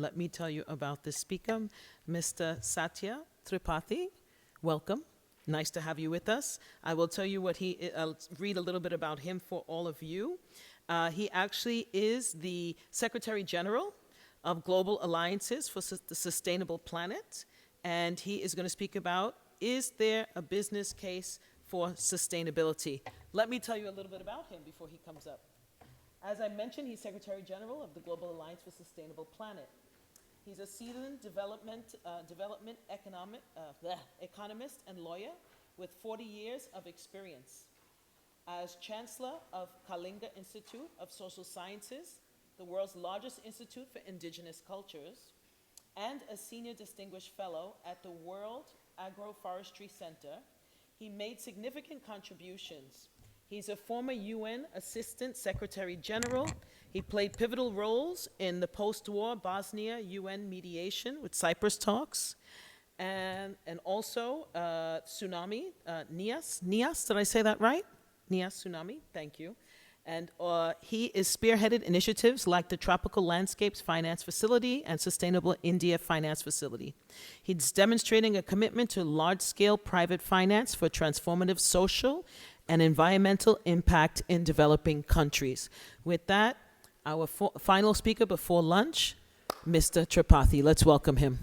let me tell you about this speaker, Mr. Satya Tripathi. Welcome. Nice to have you with us. I will tell you I'll read a little bit about him for all of you. He actually is the Secretary General of Global Alliances for the Sustainable Planet, and he is going to speak about, is there a business case for sustainability? Let me tell you a little bit about him before he comes up. As I mentioned, he's Secretary General of the Global Alliance for Sustainable Planet. He's a seasoned development economist and lawyer with 40 years of experience. As Chancellor of Kalinga Institute of Social Sciences, the world's largest institute for indigenous cultures, and a Senior Distinguished Fellow at the World Agroforestry Center, he made significant contributions. He's a former UN Assistant Secretary General. He played pivotal roles in the post-war Bosnia UN mediation with Cyprus talks, and also tsunami, NIAS, did I say that right? NIAS tsunami, thank you. And he is spearheaded initiatives like the Tropical Landscapes Finance Facility and Sustainable India Finance Facility. He's demonstrating a commitment to large-scale private finance for transformative social and environmental impact in developing countries. With that, our final speaker before lunch, Mr. Tripathi. Let's welcome him.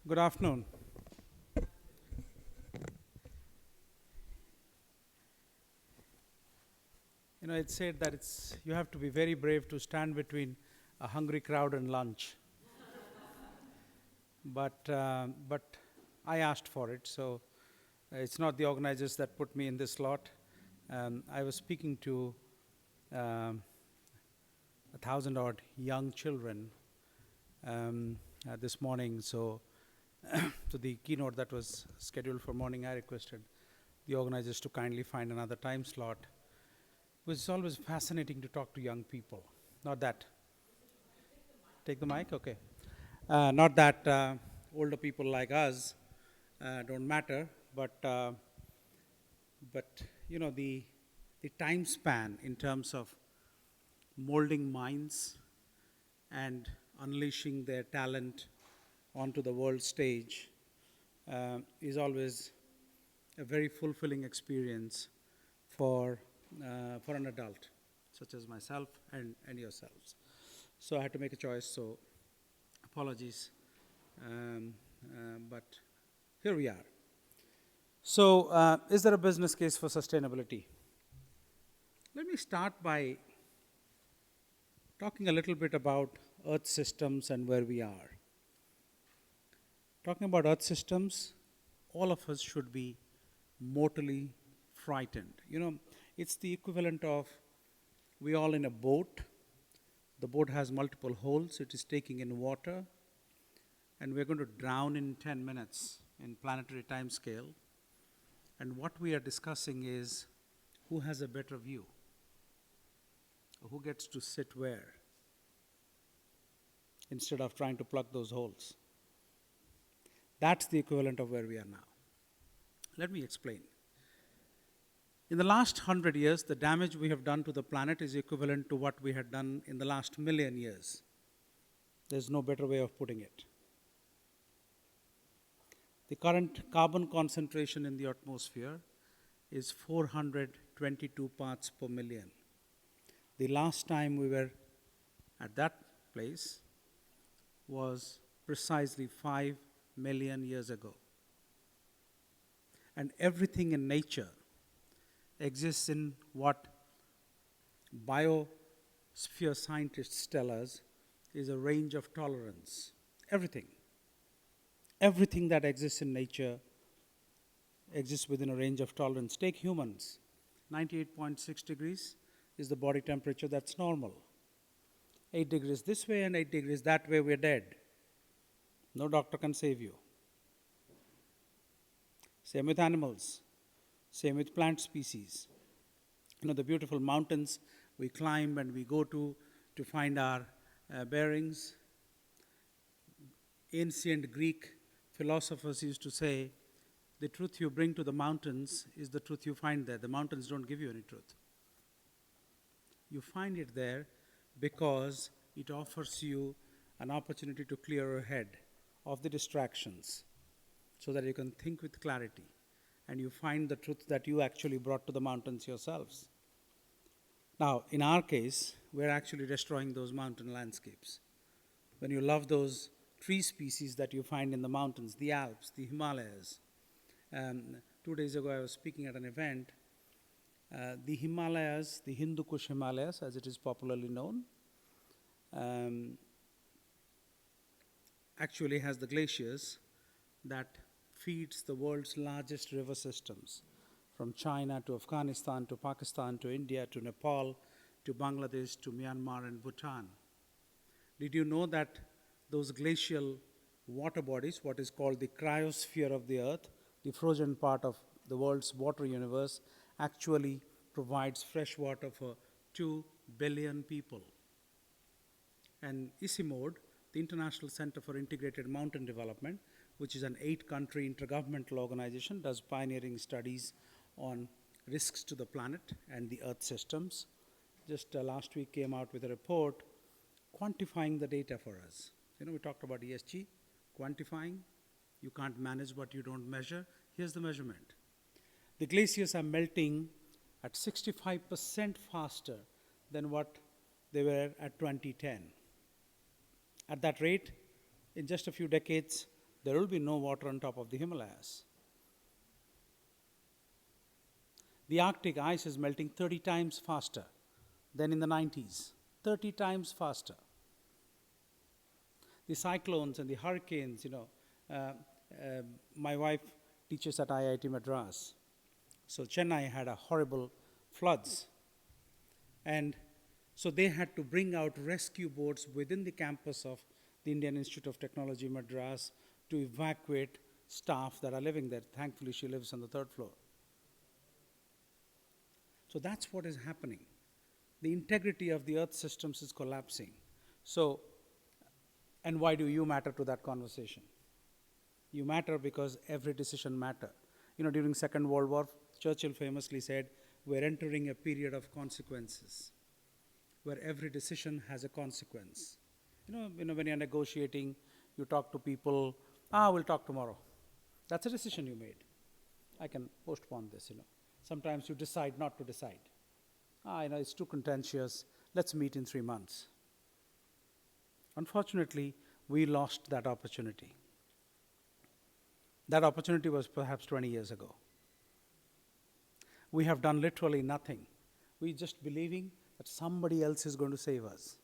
Good afternoon. You know, it's said that you have to be very brave to stand between a hungry crowd and lunch. But I asked for it, so it's not the organizers that put me in this slot. I was speaking to 1,000-odd young children this morning, so to the keynote that was scheduled for morning, I requested the organizers to kindly find another time slot. It was always fascinating to talk to young people. Not that. Take the mic? Okay. Not that older people like us don't matter, but you know, the time span in terms of molding minds and unleashing their talent onto the world stage is always a very fulfilling experience for an adult, such as myself and yourselves. So I had to make a choice, so apologies, but here we are. So is there a business case for sustainability? Let me start by talking a little bit about Earth systems and where we are. Talking about Earth systems, all of us should be mortally frightened. You know, it's the equivalent of we all in a boat. The boat has multiple holes. It is taking in water, and we're going to drown in 10 minutes in planetary time scale. And what we are discussing is who has a better view, or who gets to sit where, instead of trying to plug those holes. That's the equivalent of where we are now. Let me explain. In the last 100 years, the damage we have done to the planet is equivalent to what we had done in the last 1,000,000 years. There's no better way of putting it. The current carbon concentration in the atmosphere is 422 parts per million. The last time we were at that place was precisely 5 million years ago. And everything in nature exists in what biosphere scientists tell us is a range of tolerance. Everything. Everything that exists in nature exists within a range of tolerance. Take humans. 98.6 degrees is the body temperature that's normal. 8 degrees this way and 8 degrees that way, we're dead. No doctor can save you. Same with animals. Same with plant species. You know, the beautiful mountains we climb and we go to find our bearings. ancient Greek philosophers used to say, the truth you bring to the mountains is the truth you find there. The mountains don't give you any truth. You find it there because it offers you an opportunity to clear your head of the distractions so that you can think with clarity and you find the truth that you actually brought to the mountains yourselves. Now, in our case, we're actually destroying those mountain landscapes. When you love those tree species that you find in the mountains, the Alps, the Himalayas. 2 days ago, I was speaking at an event. The Himalayas, the Hindu Kush Himalayas, as it is popularly known, actually has the glaciers that feeds the world's largest river systems, from China to Afghanistan to Pakistan to India to Nepal to Bangladesh to Myanmar and Bhutan. Did you know that those glacial water bodies, what is called the cryosphere of the Earth, the frozen part of the world's water universe, actually provides fresh water for 2 billion people? And ICIMOD, the International Center for Integrated Mountain Development, which is an 8-country intergovernmental organization, does pioneering studies on risks to the planet and the Earth systems. Just last week came out with a report quantifying the data for us. You know, we talked about ESG, quantifying. You can't manage what you don't measure. Here's the measurement. The glaciers are melting at 65% faster than what they were at 2010. At that rate, in just a few decades, there will be no water on top of the Himalayas. The Arctic ice is melting 30 times faster than in the 90s, 30 times faster. The cyclones and the hurricanes, my wife teaches at IIT Madras. So Chennai had a horrible floods. And so they had to bring out rescue boats within the campus of the Indian Institute of Technology, Madras, to evacuate staff that are living there. Thankfully, she lives on the 3rd floor. So that's what is happening. The integrity of the Earth systems is collapsing. So, and why do you matter to that conversation? You matter because every decision matters. During Second World War, Churchill famously said, we're entering a period of consequences, where every decision has a consequence. When you're negotiating, you talk to people, we'll talk tomorrow. That's a decision you made. I can postpone this, Sometimes you decide not to decide. It's too contentious, let's meet in 3 months. Unfortunately, we lost that opportunity. That opportunity was perhaps 20 years ago. We have done literally nothing. We're just believing that somebody else is going to save us.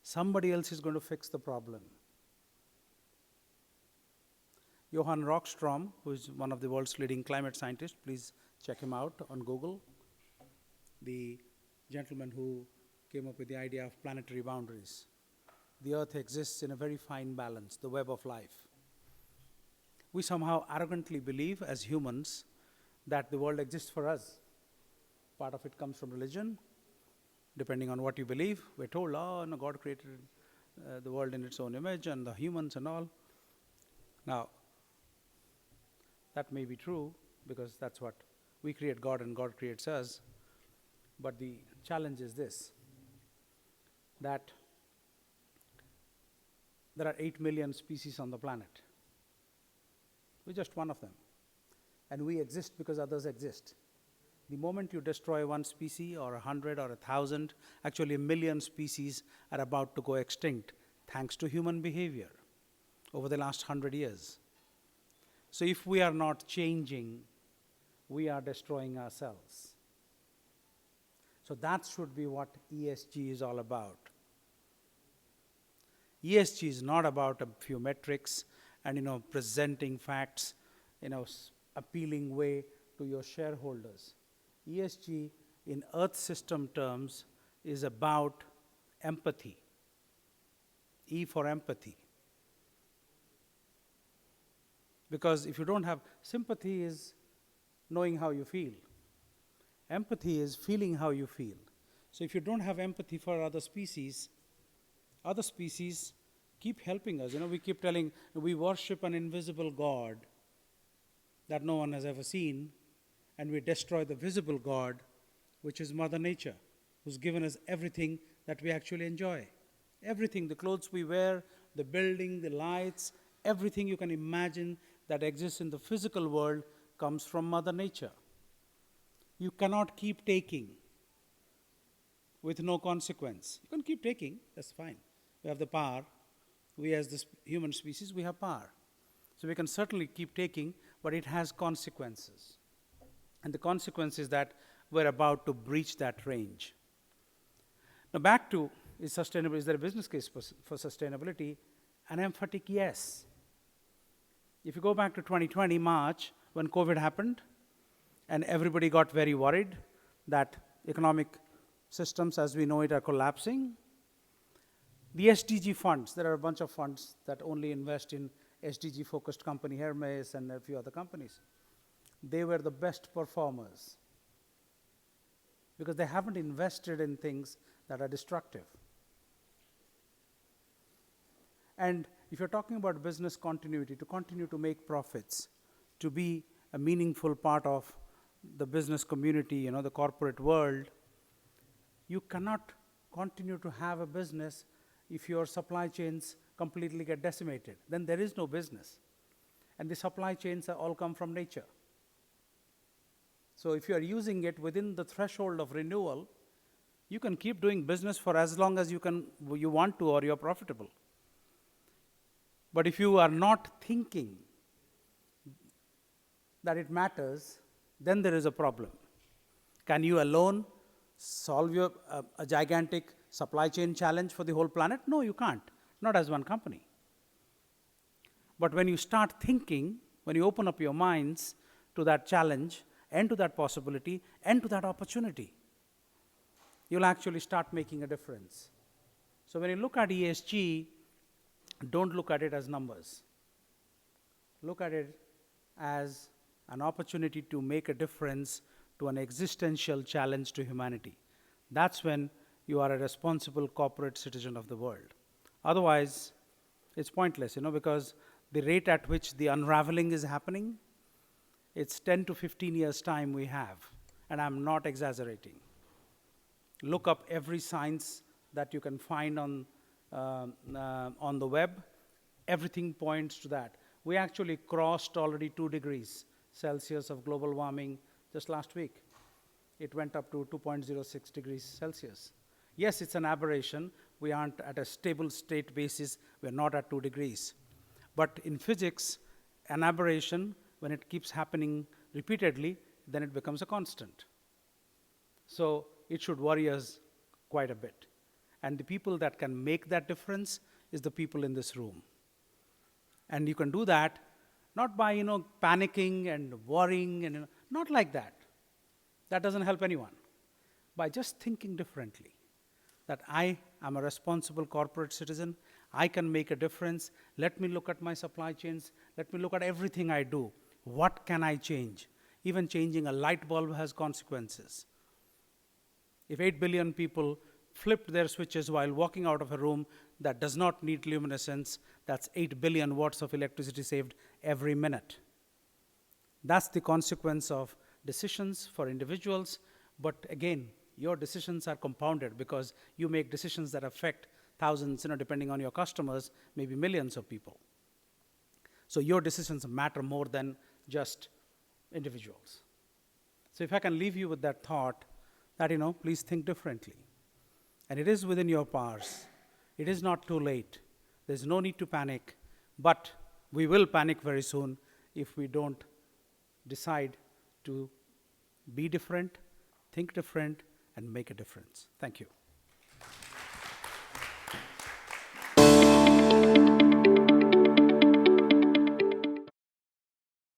Somebody else is going to fix the problem. Johan Rockström, who is one of the world's leading climate scientists, please check him out on Google, the gentleman who came up with the idea of planetary boundaries. The Earth exists in a very fine balance, the web of life. We somehow arrogantly believe as humans that the world exists for us. Part of it comes from religion. Depending on what you believe, we're told, God created the world in its own image and the humans and all. Now, that may be true because that's what we create God and God creates us. But the challenge is this, that there are 8 million species on the planet. We're just one of them. And we exist because others exist. The moment you destroy one species or 100 or 1,000, actually a million species are about to go extinct thanks to human behavior over the last 100 years. So if we are not changing, we are destroying ourselves. So that should be what ESG is all about. ESG is not about a few metrics and presenting facts in an appealing way to your shareholders. ESG in Earth system terms is about empathy. E for empathy. Because if you don't have sympathy is knowing how you feel. Empathy is feeling how you feel. So if you don't have empathy for other species keep helping us. We keep telling, we worship an invisible God that no one has ever seen, and we destroy the visible God, which is Mother Nature, who's given us everything that we actually enjoy. Everything, the clothes we wear, the building, the lights, everything you can imagine that exists in the physical world comes from Mother Nature. You cannot keep taking with no consequence. You can keep taking, that's fine. We have the power. We as the human species, we have power. So we can certainly keep taking, but it has consequences. And the consequence is that we're about to breach that range. Now back to, is there a business case for sustainability? An emphatic yes. If you go back to 2020, March, when COVID happened, and everybody got very worried that economic systems as we know it are collapsing, the SDG funds, there are a bunch of funds that only invest in SDG-focused company, Hermes and a few other companies. They were the best performers because they haven't invested in things that are destructive. And if you're talking about business continuity, to continue to make profits, to be a meaningful part of the business community, the corporate world, you cannot continue to have a business if your supply chains completely get decimated. Then there is no business. And the supply chains all come from nature. So if you are using it within the threshold of renewal, you can keep doing business for as long as you want to, or you're profitable. But if you are not thinking that it matters, then there is a problem. Can you alone solve a gigantic supply chain challenge for the whole planet? No, you can't, not as one company. But when you start thinking, when you open up your minds to that challenge and to that possibility and to that opportunity, you'll actually start making a difference. So when you look at ESG, don't look at it as numbers. Look at it as an opportunity to make a difference to an existential challenge to humanity. That's when you are a responsible corporate citizen of the world. Otherwise, it's pointless, because the rate at which the unraveling is happening, it's 10 to 15 years' time we have, and I'm not exaggerating. Look up every science that you can find on the web. Everything points to that. We actually crossed already 2 degrees Celsius of global warming just last week. It went up to 2.06 degrees Celsius. Yes, it's an aberration. We aren't at a stable state basis. We're not at 2 degrees. But in physics, an aberration, when it keeps happening repeatedly, then it becomes a constant. So it should worry us quite a bit. And the people that can make that difference is the people in this room. And you can do that not by, panicking and worrying, and not like that. That doesn't help anyone. By just thinking differently, that I am a responsible corporate citizen, I can make a difference. Let me look at my supply chains. Let me look at everything I do. What can I change? Even changing a light bulb has consequences. If 8 billion people flipped their switches while walking out of a room that does not need luminescence, that's 8 billion watts of electricity saved every minute. That's the consequence of decisions for individuals, but again, your decisions are compounded because you make decisions that affect thousands, depending on your customers, maybe millions of people. So your decisions matter more than just individuals. So if I can leave you with that thought, that, please think differently. And it is within your powers. It is not too late. There's no need to panic, but we will panic very soon if we don't decide to be different, think different, and make a difference. Thank you.